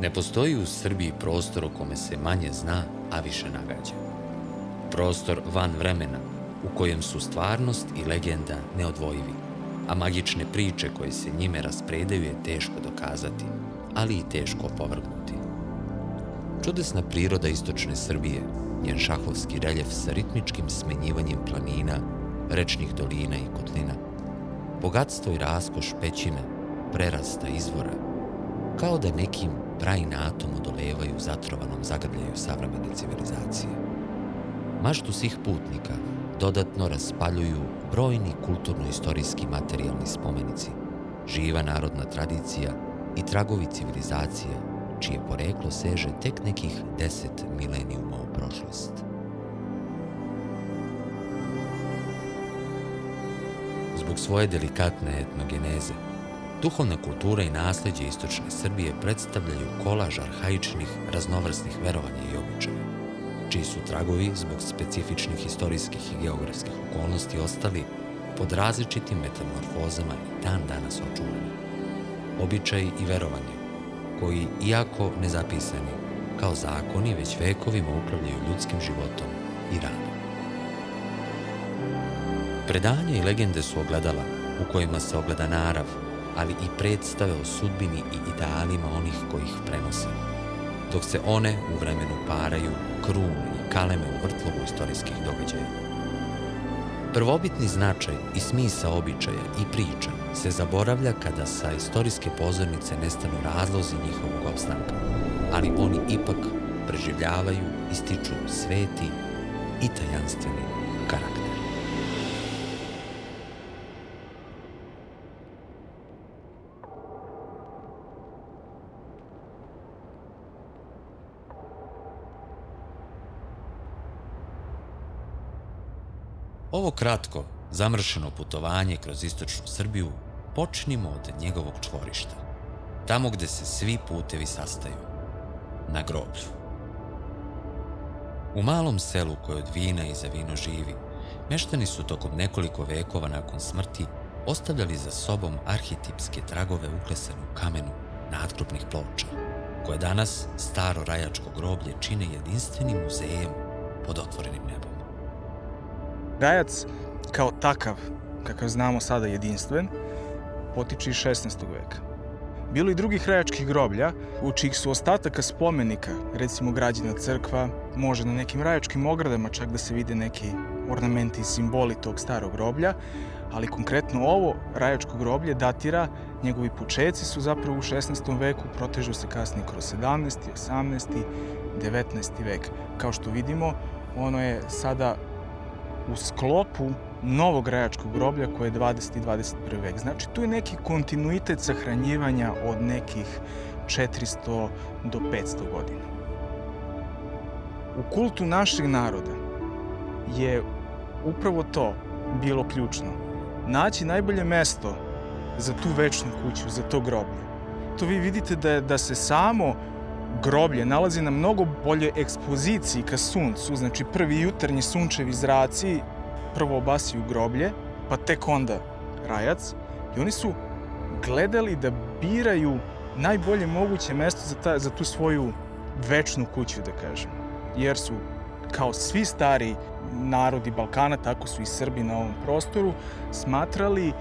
Ne postoji u Srbiji prostor o kome se manje zna, a više nagađa. Prostor van vremena, u kojem su stvarnost i legenda neodvojivi, a magične priče koje se njime raspredaju je teško dokazati, ali i teško opovrgnuti. Čudesna priroda istočne Srbije, njen šahovski reljef sa ritmičkim smenjivanjem planina, rečnih dolina i kotlina, bogatstvo i raskoš pećina, prerasta izvora, kao da nekim prainatom odolevaju zatrovanom zagrljaju savremene civilizacije. Maštu svih putnika dodatno raspaljuju brojni kulturno-istorijski materijalni spomenici, živa narodna tradicija i tragovi civilizacija, čije poreklo seže tek nekih 10 milenijuma u prošlost. Zbog svoje delikatne etnogeneze, duhovna kultura i nasleđe istočne Srbije predstavljaju kolaž arhaičnih, raznovrsnih verovanja i običaja, čiji su tragovi zbog specifičnih istorijskih i geografskih okolnosti ostali pod različitim metamorfozama i dan danas očuvani. Običaji i verovanja, koji, iako nezapisani, kao zakoni već vekovima upravljaju ljudskim životom i radom. Predanja i legende su ogledala u kojima se ogleda narav, ali i predstave o sudbini i idealima onih koji ih prenose, dok se one u vremenu paraju, krunu i kaleme u vrtlogu istorijskih događaja. Prvobitni značaj i smisao običaja i priča se zaboravlja kada sa istorijske pozornice nestanu razlozi njihovog opstanka, ali oni ipak preživljavaju i stiču sveti i tajanstveni karakter. Ovo kratko, zamršeno putovanje kroz istočnu Srbiju počnimo od njegovog čvorišta, tamo gde se svi putevi sastaju, na groblju. U malom selu koje od vina i za vino živi, meštani su tokom nekoliko vekova nakon smrti ostavljali za sobom arhetipske tragove uklesane u kamenu nadgrobnih ploča, koje danas staro rajačko groblje čine jedinstvenim muzejem pod otvorenim nebom. Rajac, kao takav, kakav znamo sada jedinstven, potiče iz 16. veka. Bilo i drugih rajačkih groblja, u čijih su ostataka spomenika, recimo građena crkva, može na nekim rajačkim ogradama čak da se vide neki ornamenti i simboli tog starog groblja, ali konkretno ovo rajačko groblje datira, njegovi počeci su zapravo u 16. veku, protežu se kasnije kroz 17., 18., 19. vek. Kao što vidimo, ono je sada u sklopu novog rajačkog groblja koje je 20. i 21. vek. Znači, tu je neki kontinuitet sahranjivanja od nekih 400 do 500 godina. U kultu našeg naroda je upravo to bilo ključno. Naći najbolje mesto za tu večnu kuću, za to groblje. To vi vidite da se samo groblje nalazi na mnogo boljoj ekspoziciji ka suncu, znači prvi jutarnji sunčevi zraci prvo obasiju groblje, pa tek onda rajac, i oni su gledali da biraju najbolje moguće mesto za tu svoju večnu kuću, da kažem. Jer su, kao svi stari narodi Balkana, tako su i Srbi na ovom prostoru, smatrali,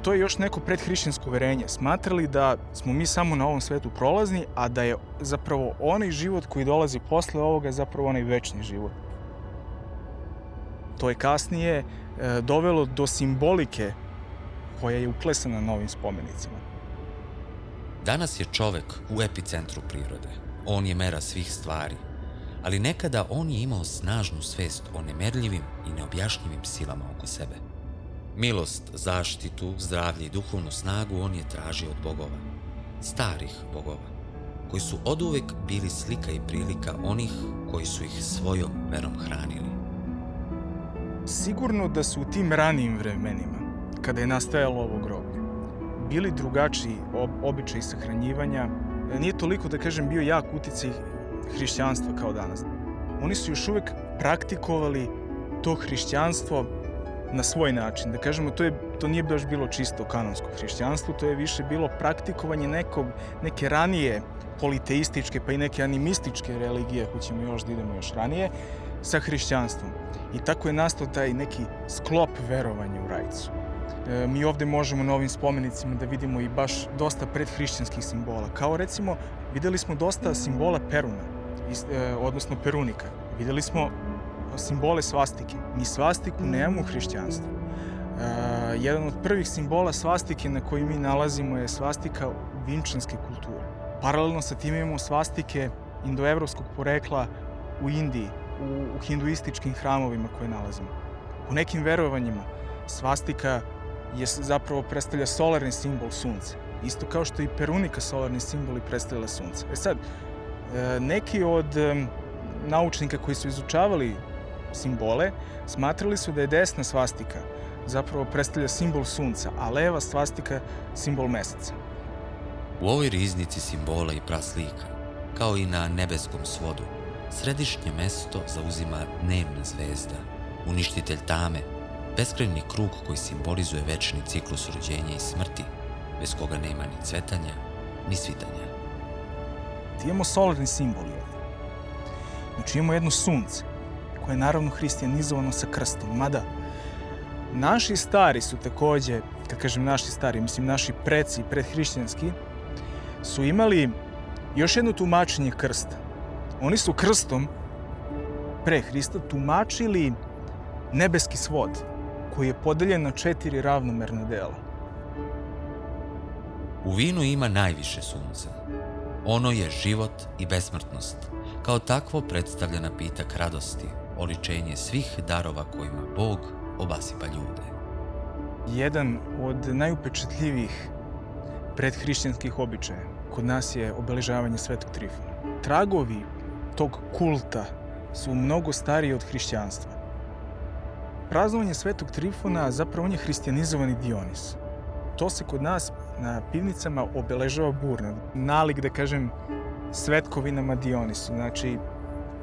to je još neko predhrišćansko uverenje, smatrali da smo mi samo na ovom svetu prolazni, a da je zapravo onaj život koji dolazi posle ovoga zapravo onaj večni život. To je kasnije dovelo do simbolike koja je uklesana na ovim spomenicima. Danas je čovek u epicentru prirode. On je mera svih stvari, ali nekada on je imao snažnu svest o nemerljivim i neobjašnjivim silama oko sebe. Milost, zaštitu, zdravlje i duhovnu snagu on je tražio od bogova, starih bogova, koji su oduvek bili slika i prilika onih koji su ih svojom verom hranili. Sigurno da su u tim ranijim vremenima, kada je nastajalo ovo groblje, bili drugačiji običaji sahranjivanja. Nije toliko, da kažem, bio jak uticaj hrišćanstva kao danas. Oni su još uvek praktikovali to hrišćanstvo na svoj način. Da kažemo, to nije baš bilo čisto kanonsko hrišćanstvo, to je više bilo praktikovanje neke ranije politeističke pa i neke animističke religije, ako ćemo još da idemo još ranije, sa hrišćanstvom. I tako je nastao taj neki sklop verovanja u Rajcu. Mi ovde možemo na ovim spomenicima da vidimo i baš dosta predhrišćanskih simbola. Kao recimo, videli smo dosta simbola Peruna, odnosno Perunika. Videli smo simbole svastike. Mi svastiku nemamo u hrišćanstvu. Jedan od prvih simbola svastike na koji mi nalazimo je svastika vinčanske kulture. Paralelno sa tim imamo svastike indoevropskog porekla u Indiji, u hinduističkim hramovima koje nalazimo. U nekim verovanjima svastika zapravo predstavlja solarni simbol sunca. Isto kao što i Perunika solarni simbol i predstavlja sunce. Sad, neki od naučnika koji su izučavali simbole smatrali su da je desna svastika zapravo predstavlja simbol sunca, a leva svastika simbol meseca. U ovoj riznici simbola i praslika, kao i na nebeskom svodu, središnje mesto zauzima dnevna zvezda, uništitelj tame, beskrajni krug koji simbolizuje večni ciklus rođenja i smrti, bez koga nema ni cvetanja, ni svitanja. Imamo solarni simbol ovdje. Znači imamo jedno sunce, koje je naravno hristijanizovano sa krstom, mada naši stari su takođe, kad kažem naši stari, mislim naši preci predhrišćanski, su imali još jedno tumačenje krsta. Oni su krstom pre Hrista tumačili nebeski svod, koji je podeljen na 4 ravnomerna dela. U vinu ima najviše sunca. Ono je život i besmrtnost. Kao takvo predstavlja napitak radosti, oličenje svih darova kojima Bog obasipa ljude. Jedan od najupečatljivijih predhrišćanskih običaja kod nas je obeležavanje Svetog Trifuna. Tragovi tog kulta su mnogo stariji od hrišćanstva. Praznovanje Svetog Trifuna zapravo on je hristijanizovani Dionis. To se kod nas na pivnicama obeležava burno. Nalik, da kažem, svetkovinama Dionisu. Znači,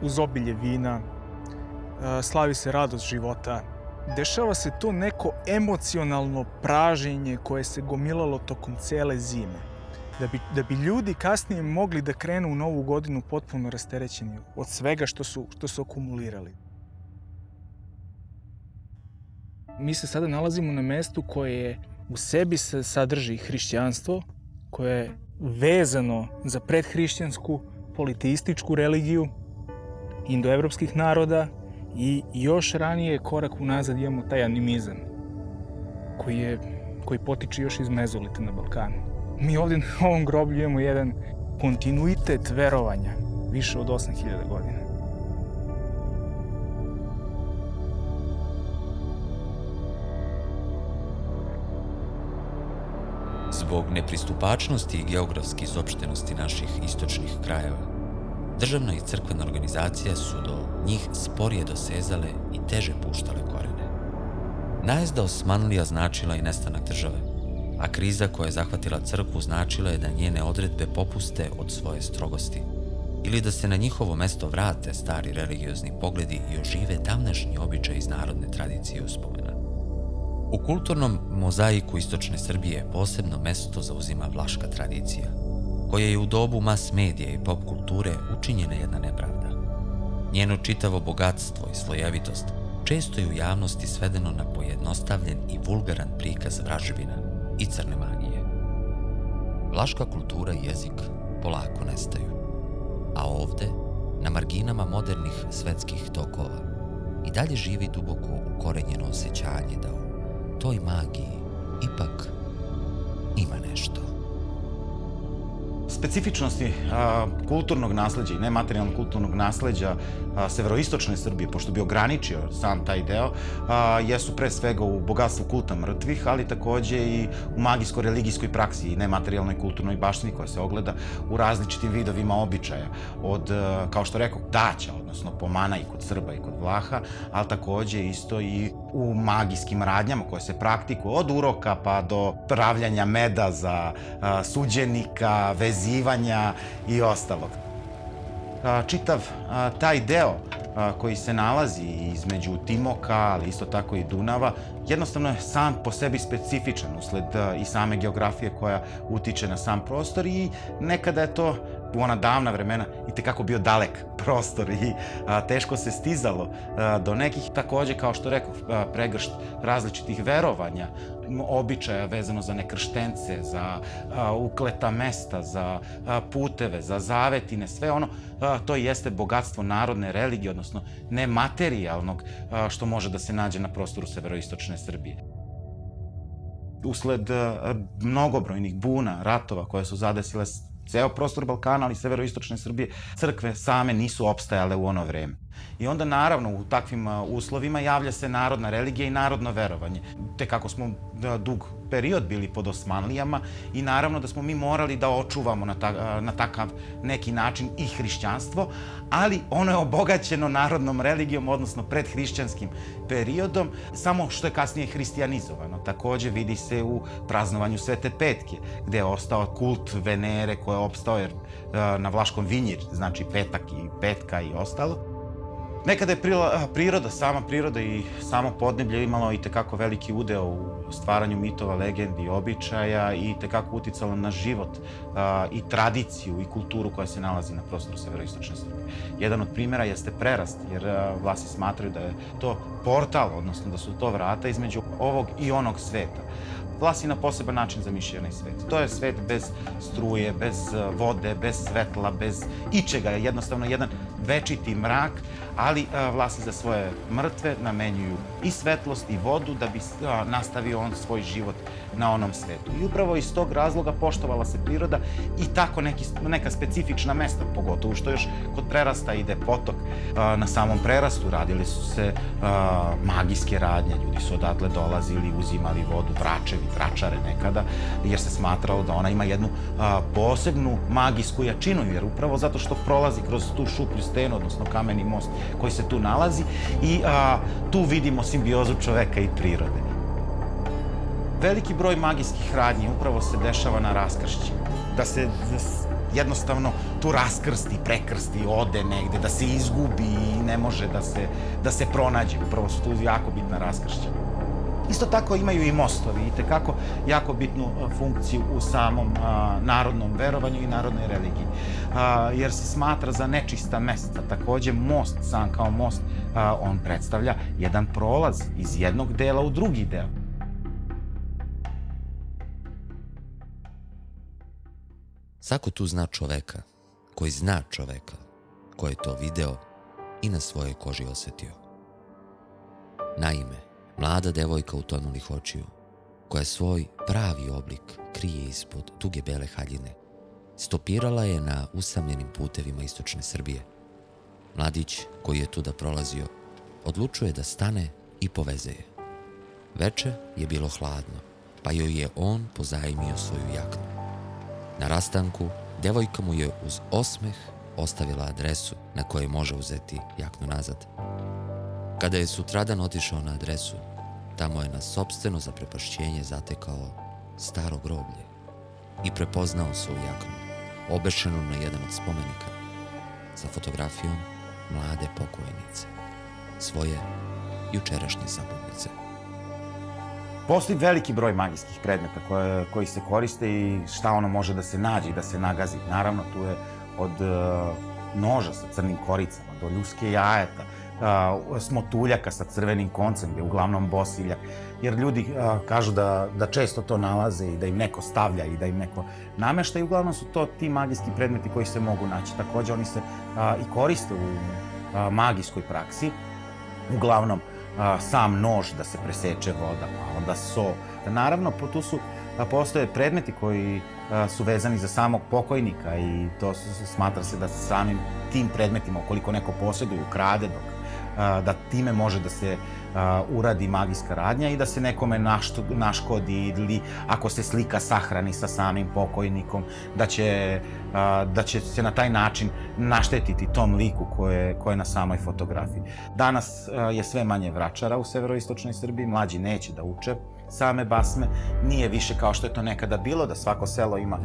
uz obilje vina, slavi se radost života. Dešava se to neko emocionalno praženje koje se gomilalo tokom cele zime. Da bi ljudi kasnije mogli da krenu u novu godinu potpuno rasterećeni od svega što su akumulirali. Mi se sada nalazimo na mestu koje u sebi sadrži hrišćanstvo, koje je vezano za predhrišćansku politeističku religiju indoevropskih naroda i još ranije korak unazad imamo taj animizam koji potiče još iz mezolita na Balkanu. Mi ovdje na ovom groblju imamo jedan kontinuitet verovanja više od 8000 godina. Zbog nepristupačnosti i geografske izopštenosti naših istočnih krajeva, državna i crkvena organizacija su do njih sporije dosezale i teže puštale korene. Najezda Osmanlija značila i nestanak države, a kriza koja je zahvatila crkvu značila je da njene odredbe popuste od svoje strogosti ili da se na njihovo mesto vrate stari religiozni pogledi i ožive davnašnji običaj iz narodne tradicije i uspomena. U kulturnom mozaiku istočne Srbije posebno mesto zauzima vlaška tradicija, koja je u dobu mas medija i pop kulture učinjena jedna nepravda. Njeno čitavo bogatstvo i slojevitost često je u javnosti svedeno na pojednostavljen i vulgaran prikaz vražbina i crne magije. Vlaška kultura i jezik polako nestaju, a ovde, na marginama modernih svetskih tokova, i dalje živi duboko ukorenjeno osjećanje da u toj magiji ipak ima nešto. Specifičnosti kulturnog nasleđa i nematerijalnog kulturnog nasleđa severoistočne Srbije, pošto bi ograničio sam taj deo, jesu pre svega u bogatstvu kulta mrtvih, ali takođe i u magijsko-religijskoj praksi i nematerijalnoj kulturnoj baštini koja se ogleda u različitim vidovima običaja. Od, kao što rekao, daća, odnosno pomana i kod Srba i kod Vlaha, ali takođe isto i u magijskim radnjama koje se praktikuju od uroka pa do pravljanja meda za suđenika, vezivanja i ostalog. Čitav taj deo koji se nalazi između Timoka, ali isto tako i Dunava, jednostavno je sam po sebi specifičan usled i same geografije koja utiče na sam prostor i nekada je to u ona davna vremena i tekako bio dalek prostor i teško se stizalo do nekih, takođe kao što rekao, pregršt različitih verovanja, običaja vezano za nekrštence, za ukleta mesta, za puteve, za zavetine, sve ono, to jeste bogatstvo narodne religije, odnosno nematerijalnog što može da se nađe na prostoru severoistočne Srbije. Usled mnogobrojnih buna, ratova koje su zadesile ceo prostor Balkana, ali i severoistočne Srbije, crkve same nisu opstajale u ono vreme. I onda, naravno, u takvim uslovima javlja se narodna religija i narodno verovanje. Te kako smo dug period bili pod Osmanlijama i naravno da smo mi morali da očuvamo na takav neki način i hrišćanstvo, ali ono je obogaćeno narodnom religijom, odnosno predhrišćanskim periodom, samo što je kasnije hristijanizovano. Takođe vidi se u praznovanju Svete Petke, gde je ostao kult Venere koja je opstao na Vlaškom Vinjir, znači petak i petka i ostalo. Nekada je priroda, sama priroda i samo podneblje imalo i tekako veliki udeo u stvaranju mitova, legendi i običaja i tekako uticalo na život i tradiciju i kulturu koja se nalazi na prostoru severoistočne Srbije. Jedan od primjera jeste prerast, jer Vlasi smatraju da je to portal, odnosno da su to vrata između ovog i onog sveta. Vlasi na poseban način zamišljaju onaj svet. To je svet bez struje, bez vode, bez svetla, bez ičega. Jednostavno jedan večiti mrak, ali Vlasi za svoje mrtve namenjuju i svetlost i vodu da bi nastavio on svoj život na onom svetu. I upravo iz tog razloga poštovala se priroda i tako neka specifična mesta, pogotovo što još kod prerasta ide potok. Na samom prerastu radili su se magijske radnje, ljudi su odatle dolazili, uzimali vodu, vračare nekada, jer se smatralo da ona ima jednu posebnu magijsku jačinu, jer upravo zato što prolazi kroz tu šuplju stenu, odnosno kameni most koji se tu nalazi i tu vidimo simbiozu čoveka i prirode. Veliki broj magijskih radnji upravo se dešava na raskršću. Da se jednostavno tu raskrsti, prekrsti, ode negde, da se izgubi i ne može da se pronađe. Upravo su tu jako bitna raskršća. Isto tako imaju i mostovi i tekako jako bitnu funkciju u samom narodnom verovanju i narodnoj religiji. Jer se smatra za nečista mesta. Takođe most, sam kao most, on predstavlja jedan prolaz iz jednog dela u drugi deo. Svako tu zna čoveka, koji zna čoveka, koji je to video i na svojoj koži osetio. Naime, mlada devojka utonulih očiju, koja svoj pravi oblik krije ispod duge bele haljine, stopirala je na usamljenim putevima istočne Srbije. Mladić, koji je tuda prolazio, odlučuje da stane i poveze je. Veče je bilo hladno, pa joj je on pozajmio svoju jaknu. Na rastanku, devojka mu je uz osmeh ostavila adresu na kojoj može uzeti jaknu nazad. Kada je sutradan otišao na adresu, tamo je na sopstveno zaprepašćenje zatekao staro groblje i prepoznao svoju jaknu, obešenu na jedan od spomenika, sa fotografijom mlade pokojnice, svoje jučerašnje saputnice. Postoji veliki broj magijskih predmeta koji se koriste i šta ono može da se nađe i da se nagazi. Naravno, tu je od noža sa crnim koricama do ljuske jajeta, smotuljaka sa crvenim koncem, gde je uglavnom bosiljak. Jer ljudi kažu da često to nalaze i da im neko stavlja i da im neko namešta i uglavnom su to ti magijski predmeti koji se mogu naći. Takođe, oni se i koriste u magijskoj praksi. Uglavnom, sam nož da se preseče voda, pa onda so. Naravno, tu postoje predmeti koji su vezani za samog pokojnika i to smatra se da samim tim predmetima, ukoliko neko posjeduje, ukrade, da time može da se uradi magijska radnja i da se nekome naškodi ili ako se slika sahrani sa samim pokojnikom, da će se na taj način naštetiti tom liku koje je na samoj fotografiji. Danas je sve manje vračara u severoistočnoj Srbiji, mlađi neće da uče same basme, nije više kao što je to nekada bilo, da svako selo ima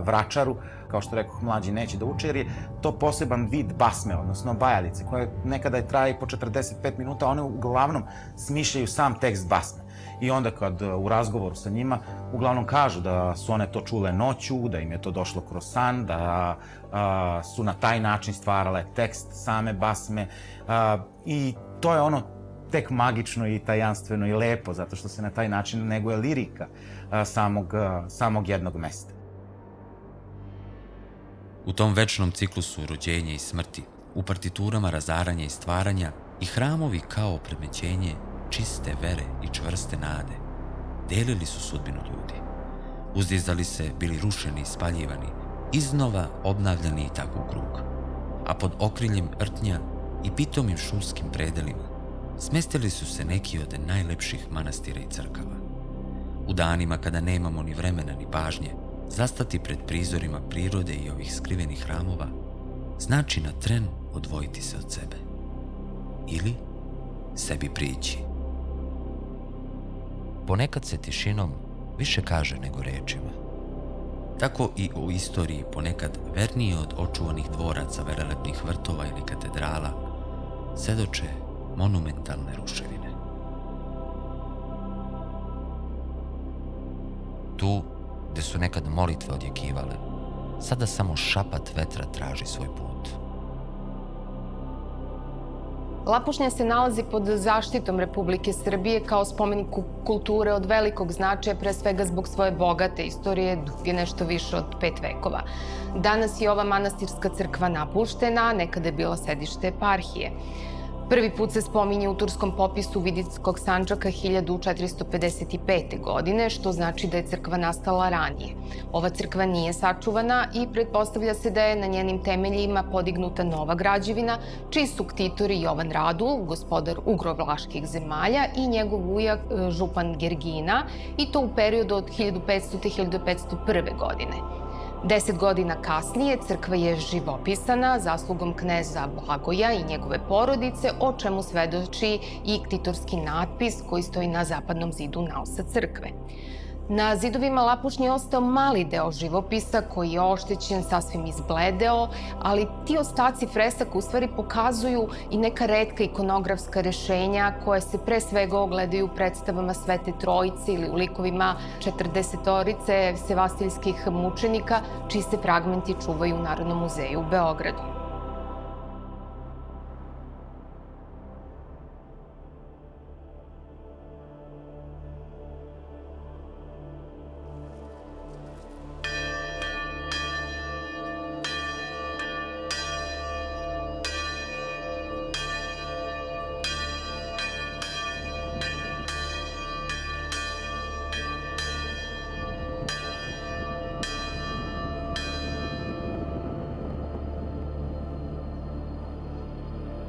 vračaru, kao što rekoh, mlađi neće da uče, jer je to poseban vid basme, odnosno bajalice, koja nekada traje po 45 minuta, one uglavnom smišljaju sam tekst basme. I onda kad u razgovoru sa njima uglavnom kažu da su one to čule noću, da im je to došlo kroz san, da su na taj način stvarale tekst same basme i to je ono tek magično i tajanstveno i lepo, zato što se na taj način neguje lirika samog jednog mesta. U tom večnom ciklusu rođenja i smrti, u partiturama razaranja i stvaranja i hramovi kao opredmećenje čiste vere i čvrste nade, delili su sudbinu ljudi. Uzdizali se, bili rušeni i spaljivani, iznova obnavljani i tako u krug. A pod okriljem rtnja i pitomim šumskim predelima smestili su se neki od najlepših manastira i crkava. U danima kada nemamo ni vremena ni pažnje, zastati pred prizorima prirode i ovih skrivenih hramova znači na tren odvojiti se od sebe. Ili sebi prići. Ponekad se tišinom više kaže nego rečima. Tako i u istoriji ponekad vernije od očuvanih dvoraca velelepnih vrtova ili katedrala svedoče monumentalne ruševine. Tu, gde su nekad molitve odjekivale, sada samo šapat vetra traži svoj put. Lapušnja se nalazi pod zaštitom Republike Srbije kao spomenik kulture od velikog značaja, pre svega zbog svoje bogate istorije, duge nešto više od 5 vekova. Danas je ova manastirska crkva napuštena, nekada je bila sedište eparhije. Prvi put se spominje u turskom popisu Vidinskog Sandžaka 1455. godine, što znači da je crkva nastala ranije. Ova crkva nije sačuvana i pretpostavlja se da je na njenim temeljima podignuta nova građevina, čiji su ktitori Jovan Radul, gospodar ugrovlaških zemalja, i njegov ujak župan Gergina, i to u periodu od 1500. i 1501. godine. 10 godina kasnije crkva je živopisana zaslugom kneza Blagoja i njegove porodice, o čemu svedoči i ktitorski natpis koji stoji na zapadnom zidu naosa crkve. Na zidovima Lapušnje je ostao mali deo živopisa koji je oštećen, sasvim izbledeo, ali ti ostaci fresaka u stvari pokazuju i neka retka ikonografska rešenja koje se pre svega ogledaju u predstavama Svete Trojice ili u likovima 40-orice sevastiljskih mučenika, čiji se fragmenti čuvaju u Narodnom muzeju u Beogradu.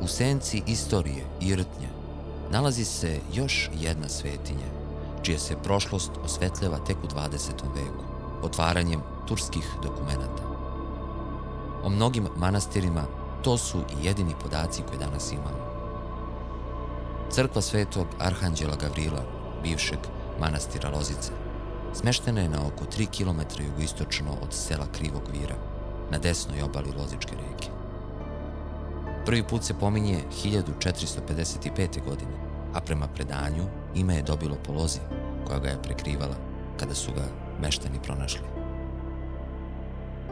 U senci istorije i rtnje nalazi se još jedna svetinja, čija se prošlost osvetljava tek u 20. veku, otvaranjem turskih dokumenata. O mnogim manastirima to su i jedini podaci koje danas imamo. Crkva Svetog Arhanđela Gavrila, bivšeg manastira Lozice, smeštena je na oko 3 km jugoistočno od sela Krivog Vira, na desnoj obali Lozičke reke. Prvi put se pominje 1455. godine, a prema predanju ime je dobilo po lozi koja ga je prekrivala kada su ga meštani pronašli.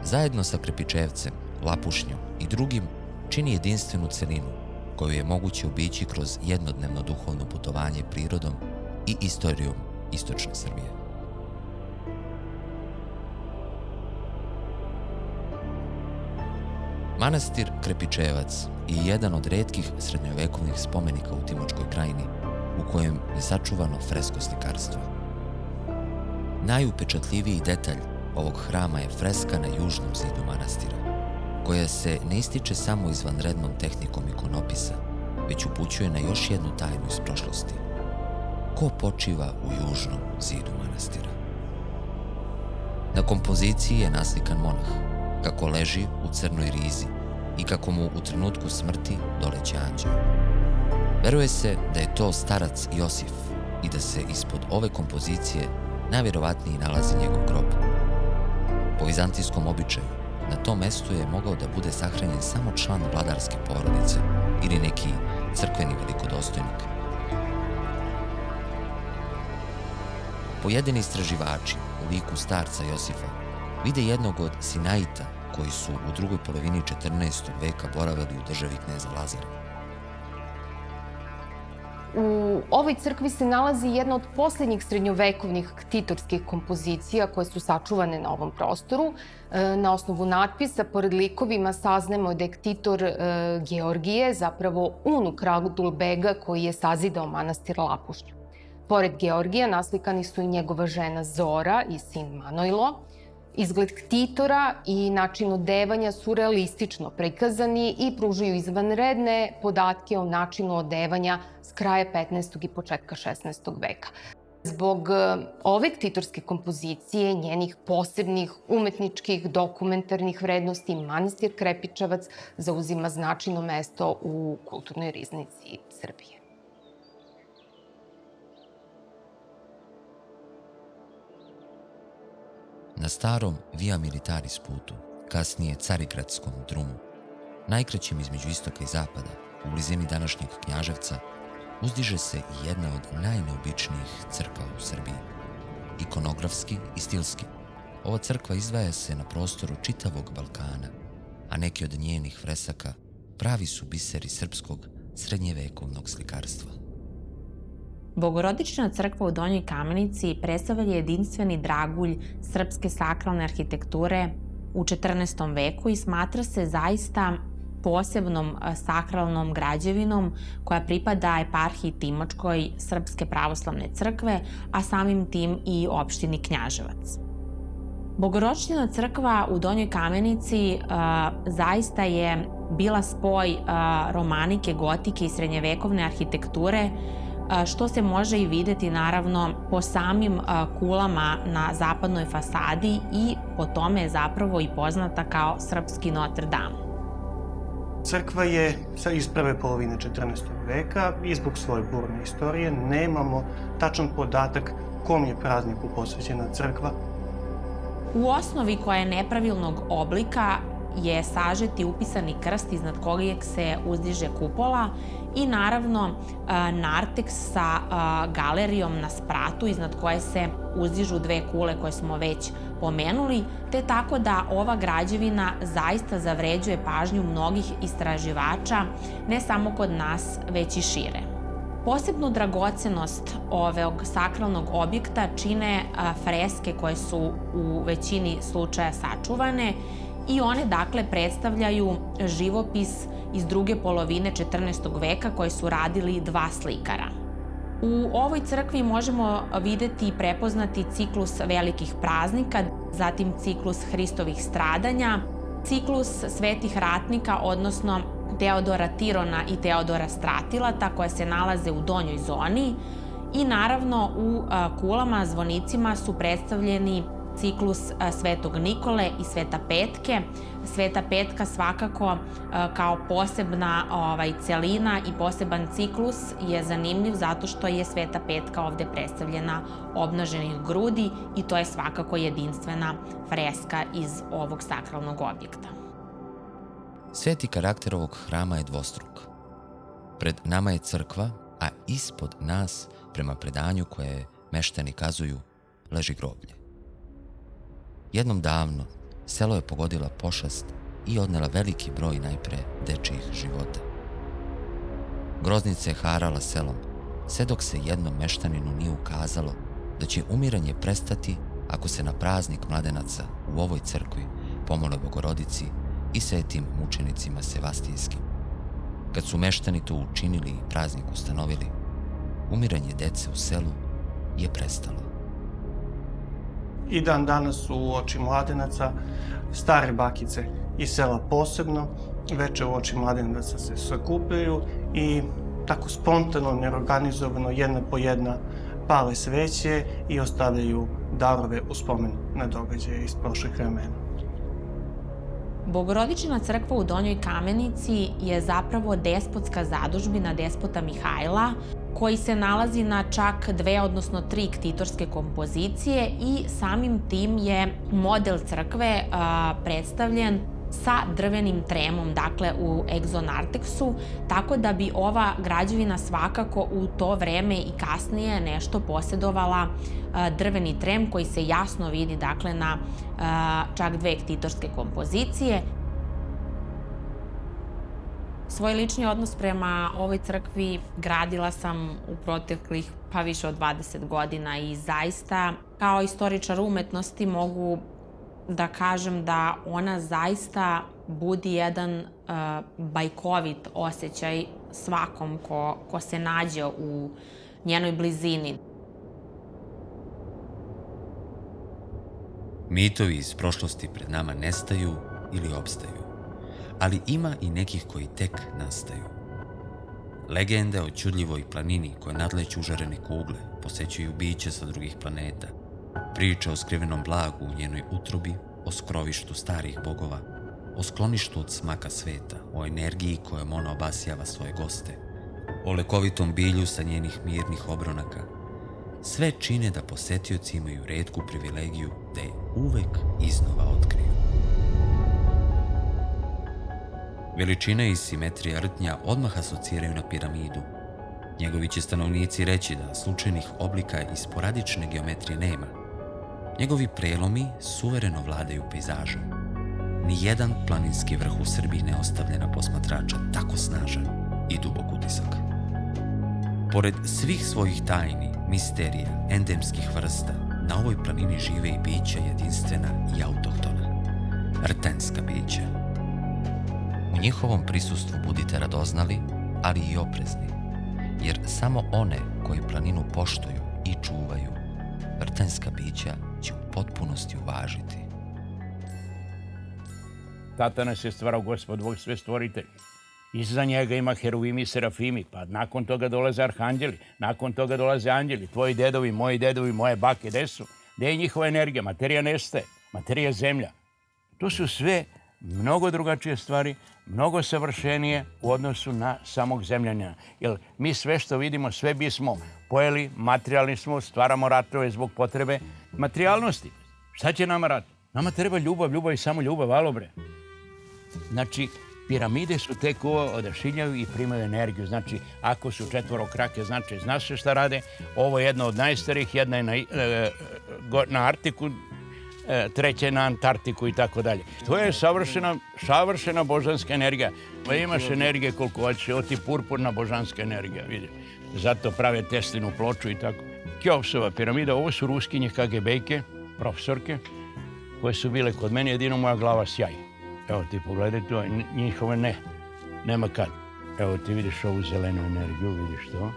Zajedno sa Krepičevcem, Lapušnjom i drugim čini jedinstvenu celinu koju je moguće obići kroz jednodnevno duhovno putovanje prirodom i istorijom istočne Srbije. Manastir Krepičevac je jedan od retkih srednjovekovnih spomenika u Timočkoj krajini u kojem je sačuvano fresko slikarstvo. Najupečatljiviji detalj ovog hrama je freska na južnom zidu manastira, koja se ne ističe samo izvanrednom tehnikom ikonopisa, već upućuje na još jednu tajnu iz prošlosti. Ko počiva u južnom zidu manastira? Na kompoziciji je naslikan monah, kako leži u crnoj rizi i kako mu u trenutku smrti doleće anđeo. Veruje se da je to starac Josif i da se ispod ove kompozicije najvjerovatniji nalazi njegov grob. Po vizantijskom običaju, Na tom mestu je mogao da bude sahranjen samo član vladarske porodice ili neki crkveni velikodostojnik. Pojedini istraživači u liku starca Josifa vide jednog od Sinaita koji su u drugoj polovini 14. veka boravili u državi kneza Lazara. U ovoj crkvi se nalazi jedna od poslednjih srednjovekovnih ktitorskih kompozicija koje su sačuvane na ovom prostoru. Na osnovu natpisa, pored likovima, saznajemo da je ktitor Georgije zapravo unuk Radulbega koji je sazidao manastir Lapušnju. Pored Georgija naslikani su i njegova žena Zora i sin Manojlo. Izgled ktitora i način odevanja su realistično prikazani i pružaju izvanredne podatke o načinu odevanja s kraja 15. i početka 16. veka. Zbog ove ktitorske kompozicije, njenih posebnih umetničkih, dokumentarnih vrednosti, manastir Krepičevac zauzima značajno mesto u kulturnoj riznici Srbije. Na starom Via Militaris putu, kasnije Carigradskom drumu, najkraćem između istoka i zapada, u blizini današnjeg Knjaževca, uzdiže se jedna od najneobičnijih crkava u Srbiji. Ikonografski i stilski, ova crkva izdvaja se na prostoru čitavog Balkana, a neki od njenih fresaka pravi su biseri srpskog srednjevekovnog slikarstva. Bogorodična crkva u Donjoj Kamenici predstavlja jedinstveni dragulj srpske sakralne arhitekture u 14. veku i smatra se zaista posebnom sakralnom građevinom koja pripada eparhiji Timočkoj Srpske pravoslavne crkve, a samim tim i opštini Knjaževac. Bogorodična crkva u Donjoj Kamenici zaista je bila spoj romanike, gotike i srednjevekovne arhitekture, što se može i videti naravno po samim kulama na zapadnoj fasadi i po tome je zapravo i poznata kao srpski Notre Dame. Crkva je iz prve polovine 14. veka i zbog svoje burne istorije nemamo tačan podatak kom je prazniku posvećena crkva. U osnovi koja je nepravilnog oblika je sažeti upisani krst iznad kojeg se uzdiže kupola i naravno narteks sa galerijom na spratu iznad koje se uzdižu dve kule koje smo već pomenuli, te tako da ova građevina zaista zavređuje pažnju mnogih istraživača, ne samo kod nas, već i šire. Posebnu dragocenost ovog sakralnog objekta čine freske koje su u većini slučaja sačuvane i one dakle predstavljaju živopis iz druge polovine 14. veka koje su radili dva slikara. U ovoj crkvi možemo videti i prepoznati ciklus velikih praznika, zatim ciklus Hristovih stradanja, ciklus svetih ratnika, odnosno Teodora Tirona i Teodora Stratilata koje se nalaze u donjoj zoni i naravno u kulama, zvonicima su predstavljeni ciklus Svetog Nikole i Sveta Petke. Sveta Petka svakako kao posebna celina i poseban ciklus je zanimljiv zato što je Sveta Petka ovde predstavljena obnaženih grudi i to je svakako jedinstvena freska iz ovog sakralnog objekta. Sveti karakter ovog hrama je dvostruk. Pred nama je crkva, a ispod nas, prema predanju koje meštani kazuju, leži groblje. Jednom davno, selo je pogodila pošast i odnela veliki broj najpre dečijih života. Groznica je harala selom, sve dok se jednom meštaninu nije ukazalo da će umiranje prestati ako se na praznik mladenaca u ovoj crkvi pomole Bogorodici i svetim mučenicima sevastijskim. Kad su meštani to učinili i praznik ustanovili, umiranje dece u selu je prestalo. I dan danas u oči mladenaca stare bakice iz sela posebno veče u oči mladenaca se sakupljaju i tako spontano, neorganizovano, jedna po jedna pale sveće i ostavljaju darove u spomen na događaje iz prošlih vremena. Bogorodična crkva u Donjoj Kamenici je zapravo despotska zadužbina despota Mihajla koji se nalazi na čak 2, odnosno 3 ktitorske kompozicije i samim tim je model crkve predstavljen sa drvenim tremom, dakle u egzonarteksu, tako da bi ova građevina svakako u to vreme i kasnije nešto posjedovala drveni trem koji se jasno vidi dakle na čak 2 ktitorske kompozicije. Svoj lični odnos prema ovoj crkvi gradila sam u proteklih pa više od 20 godina i zaista kao istoričar umetnosti mogu da kažem da ona zaista budi jedan bajkovit osjećaj svakom ko se nađe u njenoj blizini. Mitovi iz prošlosti pred nama nestaju ili opstaju, ali ima i nekih koji tek nastaju. Legende o čudljivoj planini koje nadleću užarene kugle, posećuju biće sa drugih planeta, priče o skrivenom blagu u njenoj utrobi, o skrovištu starih bogova, o skloništu od smaka sveta, o energiji kojom ona obasjava svoje goste, o lekovitom bilju sa njenih mirnih obronaka. Sve čine da posetioci imaju retku privilegiju da je uvek iznova otkriju. Veličina i simetrija rtnja odmah asociraju na piramidu. Njegovi će stanovnici reći da slučajnih oblika i sporadične geometrije nema. Njegovi prelomi suvereno vladaju pejzažom. Nijedan planinski vrh u Srbiji ne ostavlja na posmatrača tako snažan i dubok utisak. Pored svih svojih tajni, misterija, endemskih vrsta, na ovoj planini žive i bića jedinstvena i autohtona. Rtenska bića. U njihovom prisustvu budite radoznali, ali i oprezni, jer samo one koji planinu poštuju i čuvaju, rtenska bića će u potpunosti uvažiti. Tata nas je stvarao Gospod Bog sve stvoritelj. Iza njega ima heruvimi i serafimi, pa nakon toga dolaze arhanđeli, nakon toga dolaze anđeli, tvoji dedovi, moje bake, gde su? Gde je njihova energija? Materija nestaje, materija zemlja. To su sve mnogo drugačije stvari, mnogo savršenije u odnosu na samog zemljanina. Jer mi sve što vidimo, sve bismo pojeli, materijalni smo, stvaramo ratove zbog potrebe materijalnosti. Šta će nama rat? Nama treba ljubav i samo ljubav, alobre. Znači, piramide su tek odašiljaju i primaju energiju. Znači, ako su četvorokrake, znači, zna se šta rade. Ovo je jedna od najstarijih, jedna je na Artiku, treća je na Antarktiku i tako dalje. To je savršena božanska energija. Pa imaš energije koliko hoćeš, ovo ti purpurna božanska energija, vidiš. Zato prave Teslinu ploču i tako. Keopsova piramida, ovo su ruskinje KGB-ke, profesorke, koje su bile kod mene, jedino moja glava sjaj. Evo ti pogledaj to, njihove nema kad. Evo ti vidiš ovu zelenu energiju, vidiš to.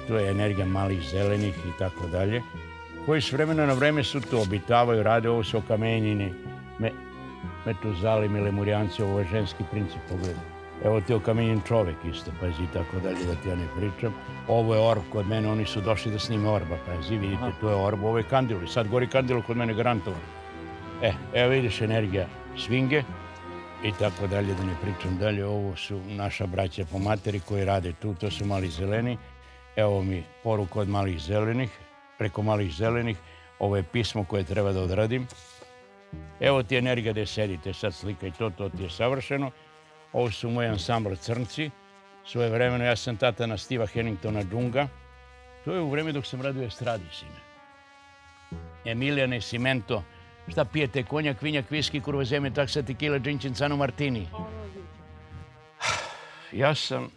To je energija malih zelenih i tako dalje, koji s vremena na vreme su tu, obitavaju, rade, ovo su okamenjeni, metuzalimi, lemurijanci, ovo je ženski princip, pogledaj. Evo ti okamenjen čovek isto, pazi, i tako dalje, da ti ja ne pričam. Ovo je orb kod mene, oni su došli da snime orba, pazi, vidite, to je orb, ovo je kandilo, sad gori kandilo kod mene garantovano. Evo vidiš energija svinge i tako dalje, da ne pričam dalje. Ovo su naša braća po materi koji rade tu, to su mali zeleni. Evo mi poruka od malih zelenih, preko malih zelenih. Ovo je pismo koje treba da odradim. Evo ti energija gde sedite, sad slika i to ti je savršeno. Ovo su moj ansambl Crnci. Svoje vremeno ja sam tata na Steve'a Henningtona Džunga. To je u vreme dok sam radio estradi, sine. Emilijane, Cimento. Šta pijete? Konjak, vinjak, viski, kurvozeme, taksa, tequila, džinčin, martini. Ja sam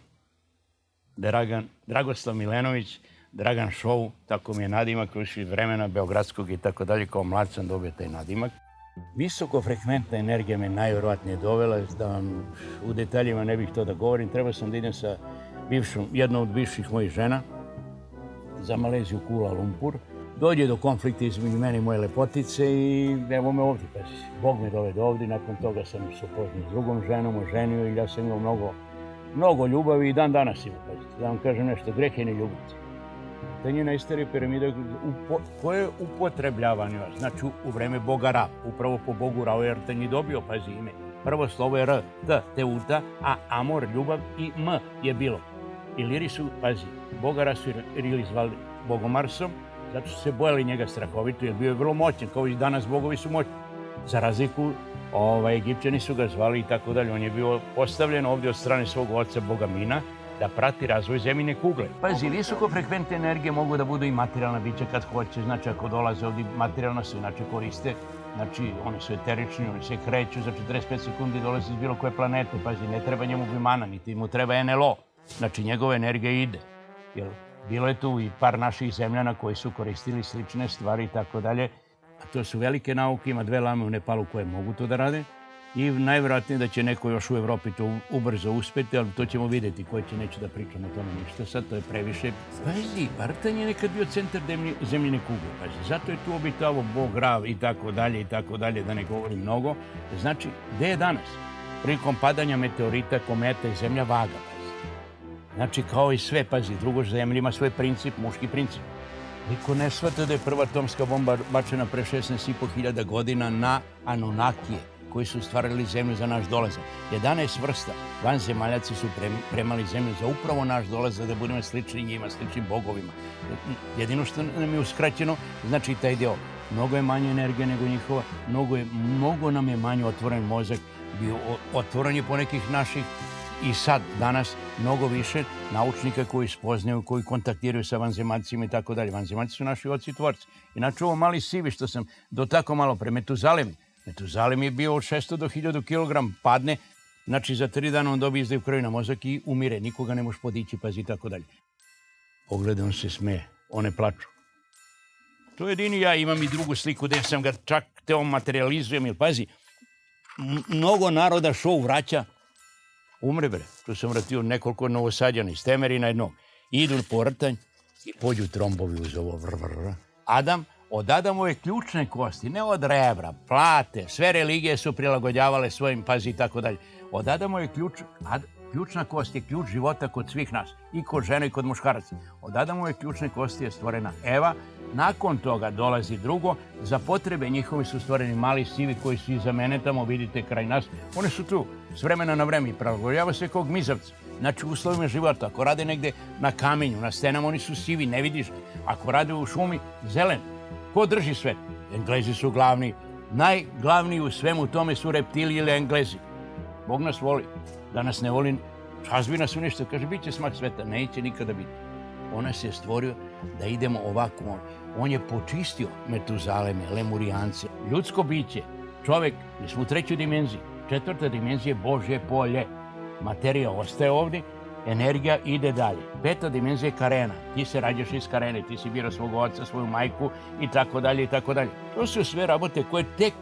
Dragoslav Milenović, Dragan Šou, tako mi je nadimak, još iz vremena Beogradskog i tako dalje, kao mlad sam dobio taj nadimak. Visokofrekventna energija me najvjerovatnije dovela, da vam u detaljima ne bih to da govorim. Trebao sam da idem sa jednom od bivših mojih žena za Maleziju, Kuala Lumpur. Dođe do konflikta između mene i moje lepotice i evo me ovdje, pazi. Bog me dovede ovdje, nakon toga sam se upoznao s drugom ženom, oženio i ja sam imao mnogo ljubavi i dan danas imam, pazi. Da vam kažem nešto, greh je neljubavci. To je njena istorija piramida koje upotrebljavanje, znači u vreme Boga Ra, upravo po Bogu Rao je Rtenji dobio, pazi, ime. Prvo slovo je R, T, teuta, a amor, ljubav i M je bilo. Iliri su, pazi, boga Rasirili zvali bogom Marsom, zato su se bojali njega strahovito, jer bio je vrlo moćan, kao i danas bogovi su moćni. Za razliku, Egipćani su ga zvali i tako dalje. On je bio postavljen ovdje od strane svog oca, boga Mina, da prati razvoj zemljine kugle. Pazi, visokofrekventne energije mogu da budu i materijalna bića kad hoće, znači ako dolaze ovdje materijalno se znači koriste, znači oni su eterični, oni se kreću, za 45 sekundi dolaze iz bilo koje planete, pazi, ne treba njemu Vimana, niti mu treba NLO, znači njegova energija ide. Jer bilo je tu i par naših zemljana koji su koristili slične stvari i tako dalje, a to su velike nauke, ima 2 lame u Nepalu koje mogu to da rade. I najvjerojatnije da će neko još u Evropi to ubrzo uspeti, ali to ćemo vidjeti, koji će, neću da pričam o tome ništa sad, to je previše. Pazi, Artan je nekad bio centar zemljine kugle, pazi, zato je tu obitavo Bog Rav i tako dalje, da ne govorim mnogo. Znači, gde je danas? Prilikom padanja meteorita, kometa i zemlja vaga, pazi. Znači, kao i sve, pazi, drugo zemlja ima svoj princip, muški princip. Niko ne shvata da je prva atomska bomba bačena pre 16.500 godina na Anunnakije, koji su stvarali zemlju za naš dolazak. 11 vrsta vanzemaljaci su premali zemlju za upravo naš dolazak, da budemo slični njima, sličnim bogovima. Jedino što nam je uskraćeno, znači taj deo. Mnogo je manje energije nego njihova, mnogo nam je manje otvoren mozak, bio otvoren je po nekih naših i sad, danas, mnogo više naučnika koji spoznaju, koji kontaktiraju sa vanzemaljcima i tako dalje. Vanzemaljci su naši oci tvorci. Inače, ovo mali sivi što sam dotakao malo pre Metuzalem. Metuzalem je bio od 600 do 1000 kg, padne, znači za 3 dana on dobije izdaju krvi na mozak i umire. Nikoga ne može podići, pazi i tako dalje. Pogleda, on se smeje, one plaču. To je jedini ja, imam i drugu sliku gde sam ga čak teo materializujem, jer pazi, mnogo naroda šou vraća, umre bre, tu sam vratio nekoliko Novosađana iz Temerina jednog. Idu po rtanj i pođu trombovi uz ovo vrvrr. Od Adamove ključne kosti, ne od rebra, plate, sve religije su prilagođavale svojim, pazi i tako dalje. Od Adamove ključna kost je ključ života kod svih nas, i kod žena i kod muškaraca. Od Adamove ključne kosti je stvorena Eva, nakon toga dolazi drugo, za potrebe njihove su stvoreni mali sivi koji su iza mene tamo, vidite, kraj nas. Oni su tu, s vremena na vreme, i prilagođava se kao gmizavci. Znači, u uslovima života, ako rade negde na kamenju, na stenama, oni su sivi, ne vidiš. Ako rade u šumi, zelen. Ko drži sve? Englezi su glavni. Najglavniji u svemu tome su reptili ili Englezi. Bog nas voli. Da nas ne voli, čast nas uništio. Kaže, bit će smak sveta. Neće nikada biti. On nas je stvorio da idemo ovako. On je počistio Metuzaleme, Lemurijance. Ljudsko biće, čovek, mi smo u 3. dimenziji. 4. dimenzija je Božje polje. Materija ostaje ovdje, energija ide dalje. 5. dimenzija je karena. Ti se rađaš iz karene, ti si birao svog oca, svoju majku i tako dalje i tako dalje. To su sve rabote koje tek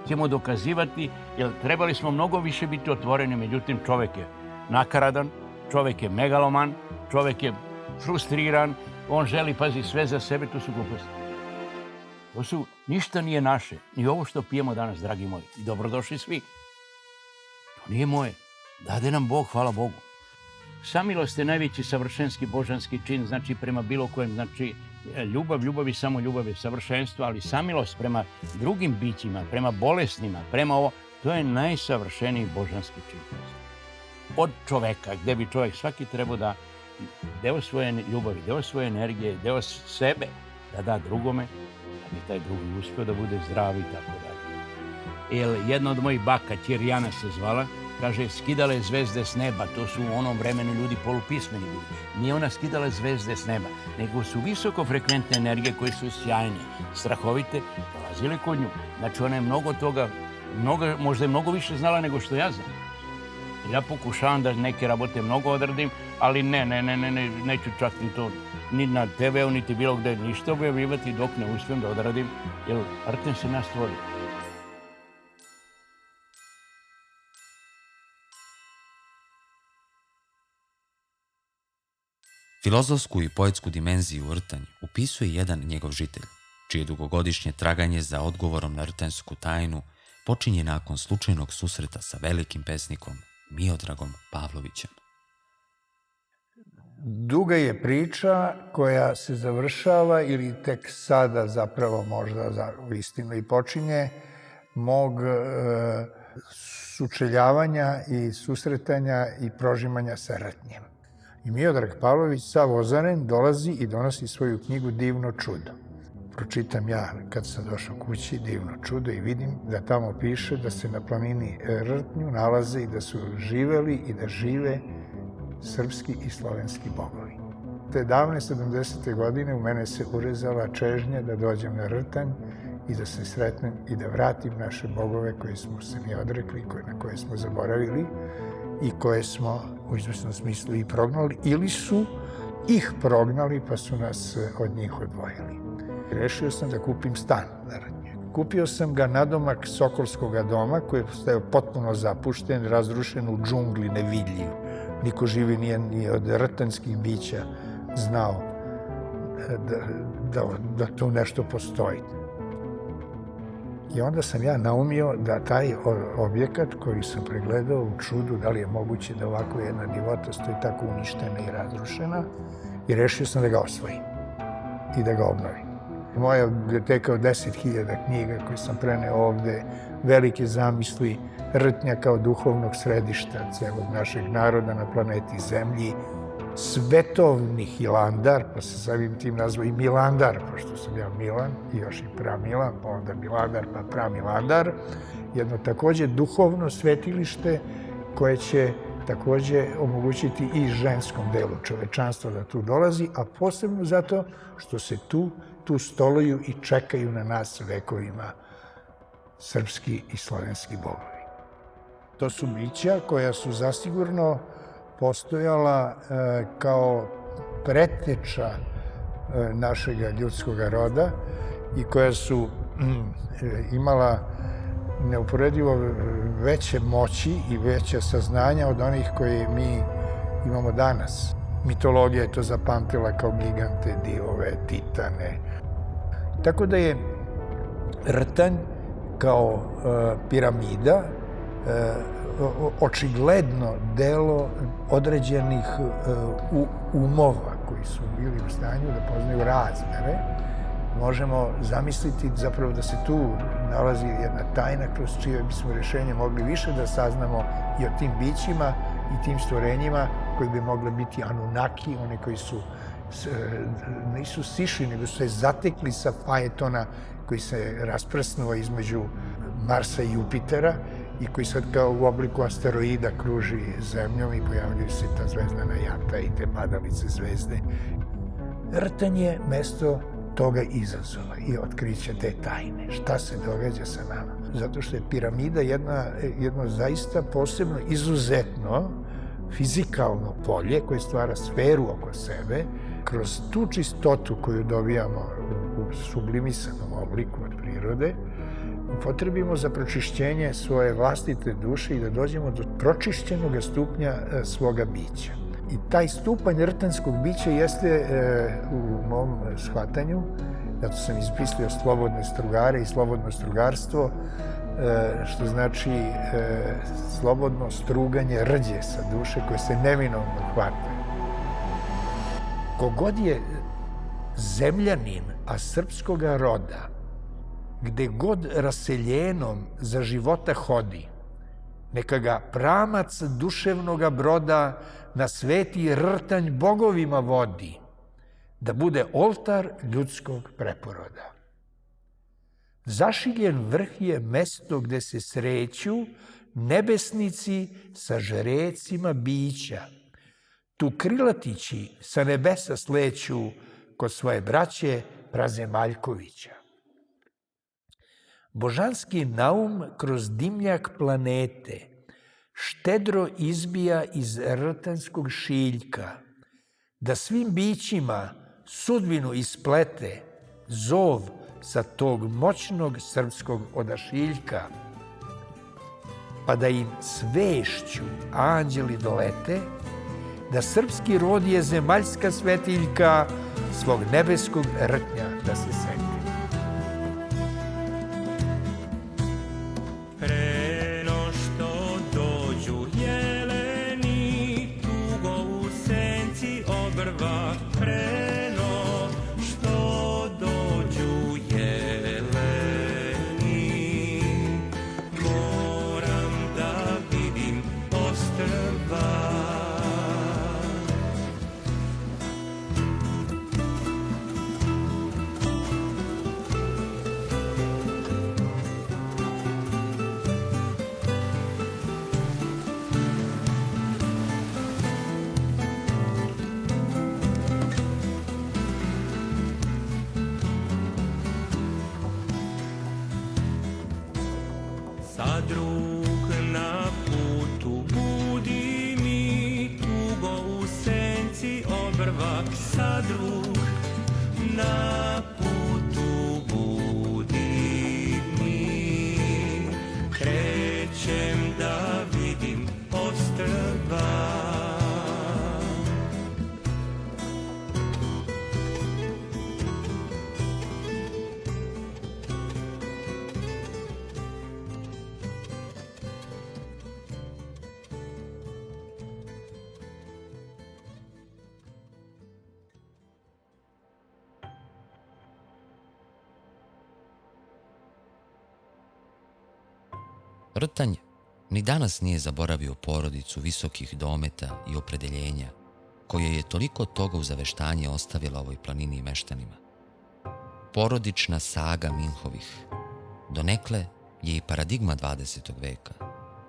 ćemo dokazivati, jer trebali smo mnogo više biti otvoreni, međutim čovek je nakaradan, čovek je megaloman, čovek je frustriran, on želi, pazi, sve za sebe, to su gluposti. Ništa nije naše, ni ovo što pijemo danas, dragi moji. Dobrodošli svi. To nije moje. Dade nam Bog, hvala Bogu. Samilost je najveći savršenski božanski čin, znači prema bilo kojem, znači ljubav i samo ljubav je savršenstvo, ali samilost prema drugim bićima, prema bolesnima, prema ovo, to je najsavršeniji božanski čin. Od čoveka, gde bi čovek svaki trebao da deo svoje ljubavi, deo svoje energije, deo sebe da da drugome, da bi taj drugi uspeo da bude zdrav i tako dalje. Jer jedna od mojih baka, Ćirjana se zvala, kaže, skidale zvezde s neba, to su u onom vremenu ljudi polupismeni bili. Nije ona skidala zvezde s neba, nego su visokofrekventne energije koje su sjajne, strahovite, dolazile kod nju. Znači ona je mnogo toga, možda je mnogo više znala nego što ja znam. Ja pokušavam da neke rabote mnogo odradim, ali neću čak ni to, ni na TV-u, niti bilo gde ništa objavljivati dok ne uspijem da odradim, jer Arten se nas stvori. Filozofsku i poetsku dimenziju Rtanj upisuje jedan njegov žitelj, čije dugogodišnje traganje za odgovorom na rtanjsku tajnu počinje nakon slučajnog susreta sa velikim pesnikom Miodragom Pavlovićem. Duga je priča koja se završava ili tek sada zapravo možda u istinu i počinje mog sučeljavanja i susretanja i prožimanja sa Rtnjem. I Miodrag Pavlović, sav ozaren, dolazi i donosi svoju knjigu Divno čudo. Pročitam ja, kad sam došao kući, Divno čudo i vidim da tamo piše da se na planini Rtnju nalaze i da su živeli i da žive srpski i slovenski bogovi. Te davne 70. godine u mene se urezala čežnja da dođem na Rtanj i da se sretnem i da vratim naše bogove koje smo se mi odrekli, na koje smo zaboravili i koje smo u izvesnom smislu i prognali ili su ih prognali pa su nas od njih odvojili. Rešio sam da kupim stan na Rtnju. Kupio sam ga nadomak Sokolskog doma koji je stajao potpuno zapušten, razrušen u džungli, nevidljiv. Niko živi nije ni od rtanjskih bića znao da tu nešto postoji. I onda sam ja naumio da taj objekat koji sam pregledao u čudu, da li je moguće da ovako jedna divota stoji tako uništena i razrušena, i rešio sam da ga osvojim i da ga obnovim. Moja biblioteka od 10.000 knjiga koje sam preneo ovde, velike zamisli Rtnja kao duhovnog središta celog našeg naroda na planeti Zemlji, svetovni Hilandar, pa se samim tim nazvao i Milandar, pošto sam ja Milan i još i Pramilan, pa onda Milandar, pa Pramilandar, jedno takođe duhovno svetilište koje će takođe omogućiti i ženskom delu čovečanstva da tu dolazi, a posebno zato što se tu stoluju i čekaju na nas vekovima srpski i slovenski bogovi. To su bića koja su zasigurno postojala kao preteča našeg ljudskog roda i koja su imala neuporedivo veće moći i veće saznanja od onih koje mi imamo danas. Mitologija je to zapamtila kao gigante, divove, titane. Tako da je Rtanj kao piramida očigledno delo određenih umova koji su bili u stanju da poznaju razmere. Možemo zamisliti zapravo da se tu nalazi jedna tajna kroz čije bismo rešenje mogli više da saznamo i o tim bićima i tim stvorenjima koji bi mogli biti Anunnaki, oni koji su nisu sišli, nego su se zatekli sa Fajetona koji se rasprsnuo između Marsa i Jupitera i koji sad kao u obliku asteroida kruži Zemljom i pojavljuju se ta zvezdana jata i te padalice zvezde. Rtanj je mesto toga izazova i otkrića te tajne. Šta se događa sa nama? Zato što je piramida jedno zaista posebno, izuzetno fizikalno polje koje stvara sferu oko sebe. Kroz tu čistotu koju dobijamo u sublimisanom obliku od prirode, upotrebimo za pročišćenje svoje vlastite duše i da dođemo do pročišćenog stupnja svoga bića. I taj stupanj rtanjskog bića jeste u mom shvatanju, zato sam izmislio slobodne strugare i slobodno strugarstvo, što znači slobodno struganje rđe sa duše koje se neminovno hvata. Kogod je zemljanin, a srpskoga roda, gde god raseljenom za života hodi, neka ga pramac duševnoga broda na sveti Rtanj bogovima vodi, da bude oltar ljudskog preporoda. Zašiljen vrh je mesto gde se sreću nebesnici sa žrecima bića. Tu krilatići sa nebesa sleću kod svoje braće Prazemaljkovića. Božanski naum kroz dimljak planete štedro izbija iz rtanjskog šiljka, da svim bićima sudbinu isplete zov sa tog moćnog srpskog odašiljka, pa da im svešću anđeli dolete, da srpski rod je zemaljska svetiljka svog nebeskog rtnja da se seti. Preno što dođu jeleni, tugo u senci obrva. Preno što dođu jeleni, moram da vidim ostrva. a drug na putu budi mi, tugo u senci obrva sa drug na putu budi mi. Krećem da vidim ostrva. Rtanj ni danas nije zaboravio porodicu visokih dometa i opredeljenja, koje je toliko toga u zaveštanje ostavila ovoj planini i meštanima. Porodična saga Minhovih donekle je i paradigma 20. veka,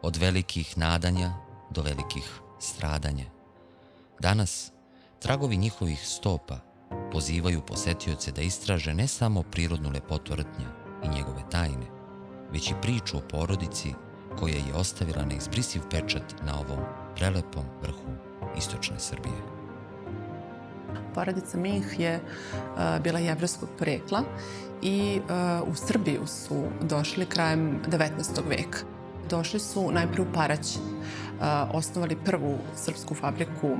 od velikih nadanja do velikih stradanja. Danas, tragovi njihovih stopa pozivaju posetioce da istraže ne samo prirodnu lepotu Rtnja i njegove tajne, već i priču o porodici koja je ostavila neizbrisiv pečat na ovom prelepom vrhu istočne Srbije. Porodica Minh je bila jevrejskog porekla i u Srbiju su došli krajem 19. veka. Došli su najprije u Paraćin, osnovali prvu srpsku fabriku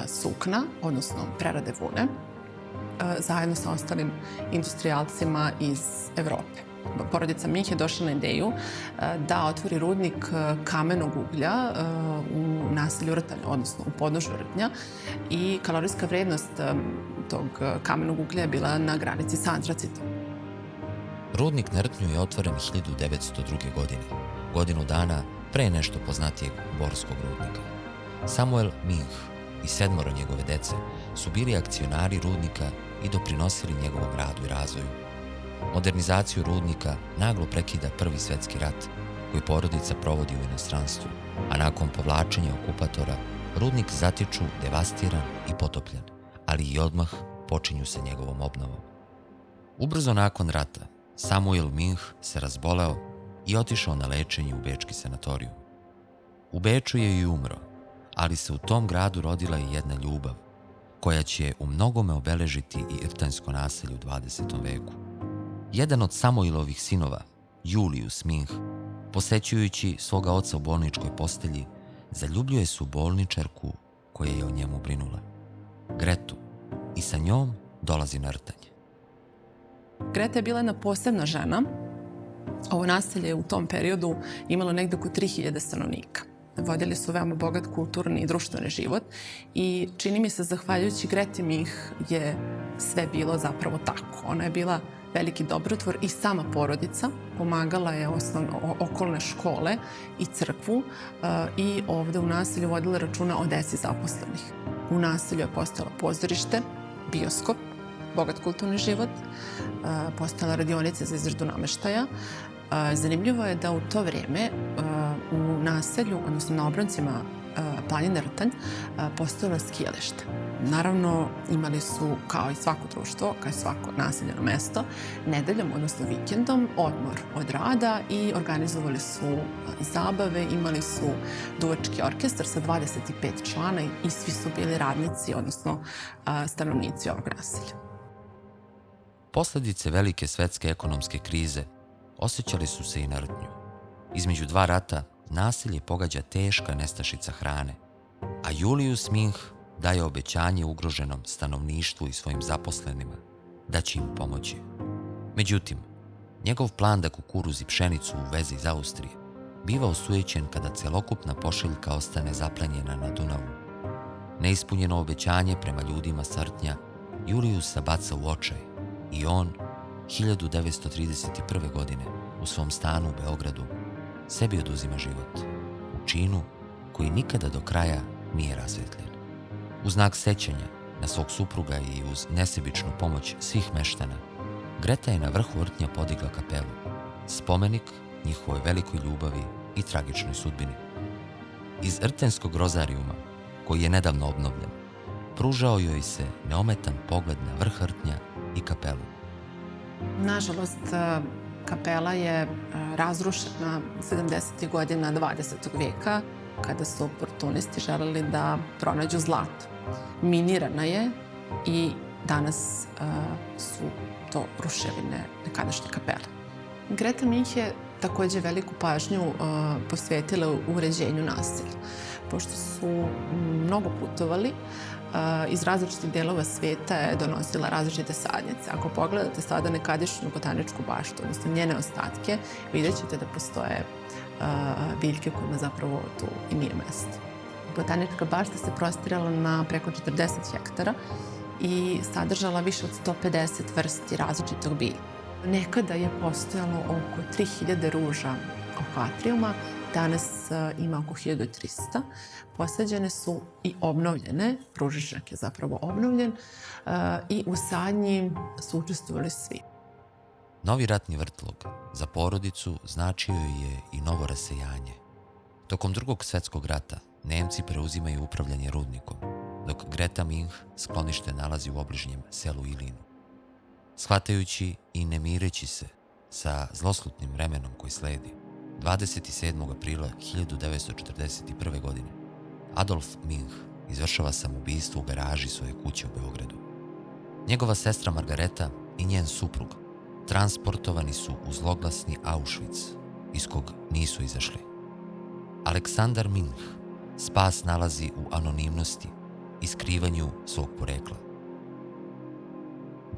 sukna, odnosno prerade vune, zajedno sa ostalim industrijalcima iz Evrope. Porodica Minh je došla na ideju da otvori rudnik kamenog uglja u naselju Rtanj, odnosno u podnožju Rtnja, i kalorijska vrednost tog kamenog uglja je bila na granici sa antracitom. Rudnik na Rtnju je otvoren 1902. godine, godinu dana pre nešto poznatijeg borskog rudnika. Samuel Minh i 7 njegove dece su bili akcionari rudnika i doprinosili njegovom radu i razvoju. Modernizaciju rudnika naglo prekida Prvi svetski rat, koji porodica provodi u inostranstvu, a nakon povlačenja okupatora rudnik zatiču devastiran i potopljen, ali i odmah počinju sa njegovom obnovom. Ubrzo nakon rata Samuel Minh se razboleo i otišao na lečenje u bečki sanatoriju. U Beču je i umro, ali se u tom gradu rodila i jedna ljubav, koja će u mnogome obeležiti i rtanjsko naselje u 20. veku. Jedan od Samuilovih sinova, Julius Minh, posećujući svoga oca u bolničkoj postelji, zaljubljuje se u bolničarku koja je o njemu brinula, Gretu, i sa njom dolazi na Rtanj. Greta je bila jedna posebna žena. Ovo naselje je u tom periodu imalo negde oko 3000 stanovnika. Vodili su veoma bogat kulturni i društveni život i čini mi se, zahvaljujući Greti Minh, je sve bilo zapravo tako. Ona je bila veliki dobrotvor i sama porodica. Pomagala je okolne škole i crkvu i ovde u naselju vodila računa o 10 zaposlenih. U naselju je postojalo pozorište, bioskop, bogat kulturni život, postojala radionica za izradu nameštaja. Zanimljivo je da u to vreme u naselju, odnosno na obroncima planine Rtanj, postojalo skijalište. Naravno, imali su, kao i svako društvo, kao i svako naseljeno mesto, nedeljom, odnosno vikendom, odmor od rada i organizovali su zabave, imali su duvački orkestar sa 25 člana i svi su bili radnici, odnosno stanovnici ovog naselja. Posledice velike svetske ekonomske krize osjećali su se i na Rtnju. Između dva rata naselje pogađa teška nestašica hrane, a Julius Minh daje obećanje ugroženom stanovništvu i svojim zaposlenima da će im pomoći. Međutim, njegov plan da kukuruz i pšenicu uveze iz Austrije biva osujećen kada celokupna pošiljka ostane zaplenjena na Dunavu. Neispunjeno obećanje prema ljudima sa Rtnja Juliusa baca u očaj i on 1931. godine u svom stanu u Beogradu sebi oduzima život u činu koji nikada do kraja nije rasvetljen. U znak sećanja na svog supruga i uz nesebičnu pomoć svih meštana, Greta je na vrhu Rtnja podigla kapelu, spomenik njihovoj velikoj ljubavi i tragičnoj sudbini. Iz rtenskog rozarijuma, koji je nedavno obnovljen, pružao joj se neometan pogled na vrh Rtnja i kapelu. Nažalost, kapela je razrušena 70. godina 20. veka, kada su oportunisti želeli da pronađu zlato. Minirana je i danas su to ruševine nekadašnje kapele. Greta Minch je takođe veliku pažnju posvetila u uređenju naselja. Pošto su mnogo putovali, iz različitih delova sveta je donosila različite sadnice. Ako pogledate sada nekadašnju botaničku baštu, odnosno njene ostatke, vidjet ćete da postoje biljke kojima zapravo tu i nije mesto. Botanička bašta se prostirala na preko 40 hektara i sadržala više od 150 vrsti različitog bilja. Nekada je postojalo oko 3000 ruža oko atrijuma, danas ima oko 1300. Posađene su i obnovljene, ružičnjak je zapravo obnovljen i u sadnji su učestvovali svi. Novi ratni vrtlog za porodicu značio je i novo rasejanje. Tokom Drugog svetskog rata Nemci preuzimaju upravljanje rudnikom, dok Greta Minch sklonište nalazi u obližnjem selu Ilinu. Shvatajući i ne mireći se sa zloslutnim vremenom koji sledi, 27. aprila 1941. godine Adolf Minch izvršava samoubistvo u garaži svoje kuće u Beogradu. Njegova sestra Margareta i njen suprug transportovani su u zloglasni Auschwitz, iz kog nisu izašli. Aleksandar Minch spas nalazi u anonimnosti i skrivanju svog porekla.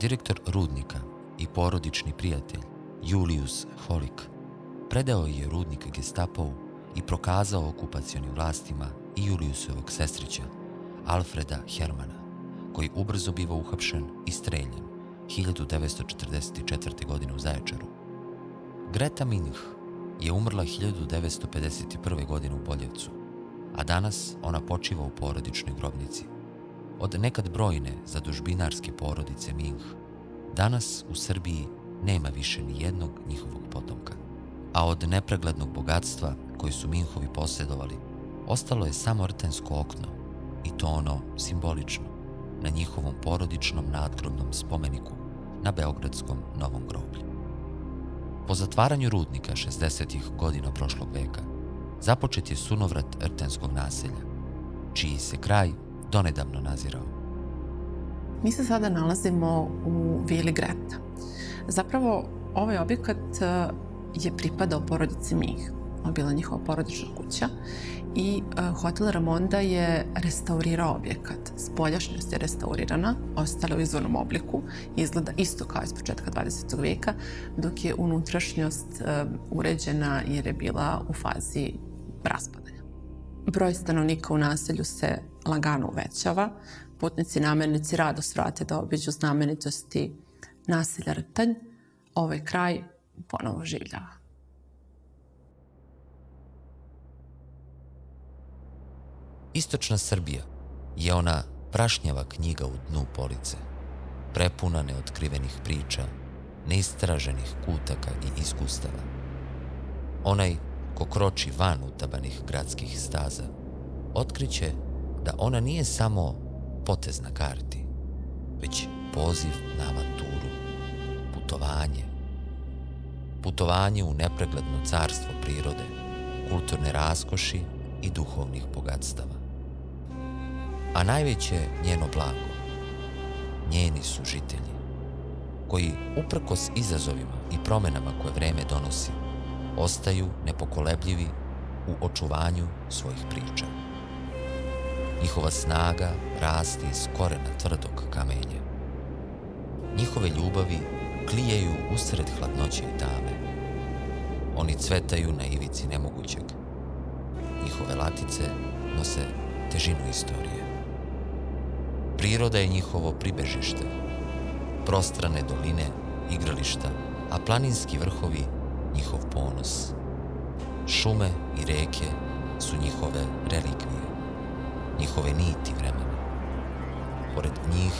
Direktor rudnika i porodični prijatelj Julius Holik predao je rudnik Gestapovu i prokazao okupacionim vlastima i Juliusovog sestrića Alfreda Hermana, koji ubrzo biva uhapšen i streljan 1944. godine u Zaječaru. Greta Minch je umrla 1951. godine u Boljevcu, a danas ona počiva u porodičnoj grobnici. Od nekad brojne zadužbinarske porodice Minch, danas u Srbiji nema više ni jednog njihovog potomka. A od nepreglednog bogatstva koje su Minchovi posjedovali, ostalo je samo rtensko okno, i to ono simbolično, na njihovom porodičnom nadgrobnom spomeniku na beogradskom Novom groblju. Po zatvaranju rudnika 60. godina prošlog veka, započet je sunovrat rtenskog naselja, čiji se kraj donedavno nazirao. Mi se sada nalazimo u vili Greta. Zapravo, ovaj objekat je pripadao porodici Minch. Ovo je bila njihova porodična kuća i hotel Ramonda je restaurirao objekat. Spoljašnjost je restaurirana, ostala u izvornom obliku, izgleda isto kao iz početka 20. veka, dok je unutrašnjost uređena jer je bila u fazi raspadanja. Broj stanovnika u naselju se lagano uvećava, putnici i namernici rado svrate da obiđu znamenitosti naselja Rtanj. Ovaj kraj ponovo življava. Istočna Srbija je ona prašnjava knjiga u dnu police, prepuna neotkrivenih priča, neistraženih kutaka i iskustava. Onaj ko kroči van utabanih gradskih staza, otkriće da ona nije samo potez na karti, već poziv na avanturu, putovanje. Putovanje u nepregledno carstvo prirode, kulturne raskoši i duhovnih bogatstava. A najveće njeno blago, njeni su žitelji, koji uprkos izazovima i promenama koje vreme donosi, ostaju nepokolebljivi u očuvanju svojih priča. Njihova snaga raste iz korena tvrdog kamenja. Njihove ljubavi klijaju usred hladnoće i tame. Oni cvetaju na ivici nemogućeg. Njihove latice nose težinu istorije. Priroda je njihovo pribežište, prostrane doline, igrališta, a planinski vrhovi njihov ponos. Šume i reke su njihove relikvije, njihove niti vremena. Pored njih,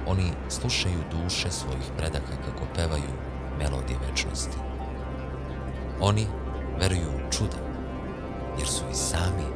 oni slušaju duše svojih predaka kako pevaju melodije večnosti. Oni veruju u čuda, jer su i sami